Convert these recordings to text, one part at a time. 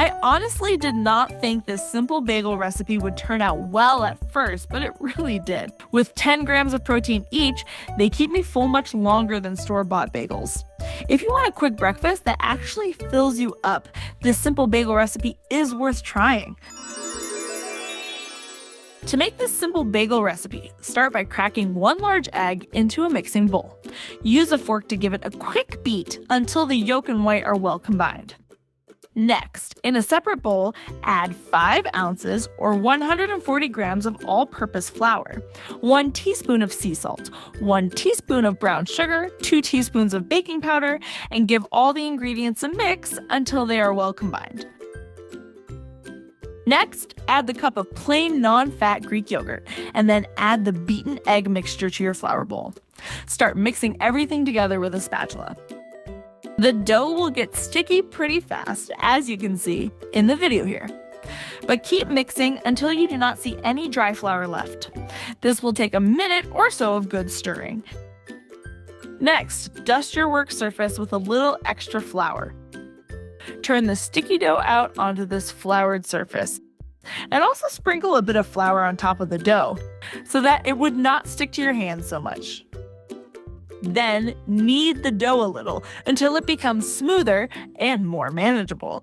I honestly did not think this simple bagel recipe would turn out well at first, but it really did. With 10 grams of protein each, they keep me full much longer than store-bought bagels. If you want a quick breakfast that actually fills you up, this simple bagel recipe is worth trying. To make this simple bagel recipe, start by cracking 1 large egg into a mixing bowl. Use a fork to give it a quick beat until the yolk and white are well combined. Next, in a separate bowl, add 5 ounces or 140 grams of all-purpose flour, 1 teaspoon of sea salt, 1 teaspoon of brown sugar, 2 teaspoons of baking powder, and give all the ingredients a mix until they are well combined. Next, add the cup of plain non-fat Greek yogurt, and then add the beaten egg mixture to your flour bowl. Start mixing everything together with a spatula. The dough will get sticky pretty fast, as you can see in the video here. But keep mixing until you do not see any dry flour left. This will take a minute or so of good stirring. Next, dust your work surface with a little extra flour. Turn the sticky dough out onto this floured surface. And also sprinkle a bit of flour on top of the dough so that it would not stick to your hands so much. Then knead the dough a little until it becomes smoother and more manageable.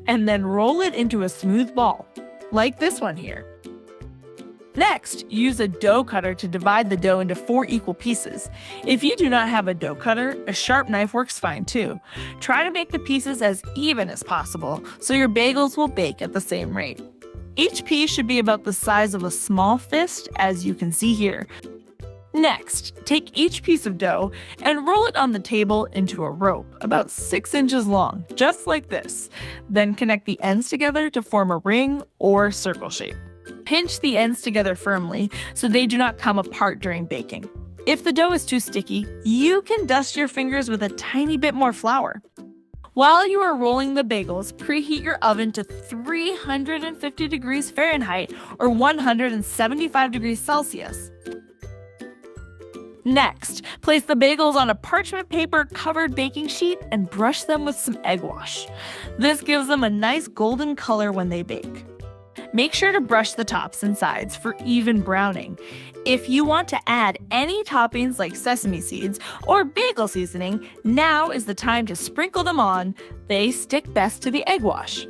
And then roll it into a smooth ball, like this one here. Next, use a dough cutter to divide the dough into 4 equal pieces. If you do not have a dough cutter, a sharp knife works fine too. Try to make the pieces as even as possible so your bagels will bake at the same rate. Each piece should be about the size of a small fist, as you can see here. Next, take each piece of dough and roll it on the table into a rope about 6 inches long, just like this. Then connect the ends together to form a ring or circle shape. Pinch the ends together firmly so they do not come apart during baking. If the dough is too sticky, you can dust your fingers with a tiny bit more flour. While you are rolling the bagels, preheat your oven to 350 degrees Fahrenheit or 175 degrees Celsius. Next, place the bagels on a parchment paper covered baking sheet and brush them with some egg wash. This gives them a nice golden color when they bake. Make sure to brush the tops and sides for even browning. If you want to add any toppings like sesame seeds or bagel seasoning, now is the time to sprinkle them on. They stick best to the egg wash.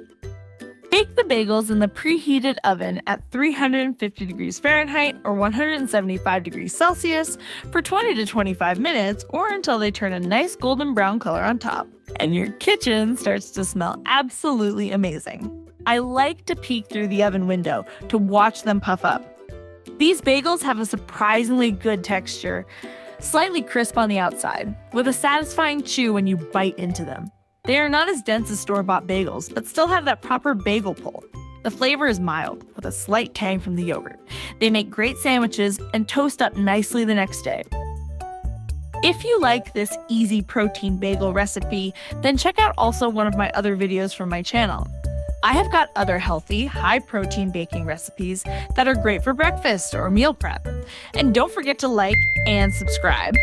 Bake the bagels in the preheated oven at 350 degrees Fahrenheit or 175 degrees Celsius for 20 to 25 minutes or until they turn a nice golden brown color on top and your kitchen starts to smell absolutely amazing. I like to peek through the oven window to watch them puff up. These bagels have a surprisingly good texture, slightly crisp on the outside, with a satisfying chew when you bite into them. They are not as dense as store-bought bagels, but still have that proper bagel pull. The flavor is mild, with a slight tang from the yogurt. They make great sandwiches and toast up nicely the next day. If you like this easy protein bagel recipe, then check out also one of my other videos from my channel. I have got other healthy, high-protein baking recipes that are great for breakfast or meal prep. And don't forget to like and subscribe.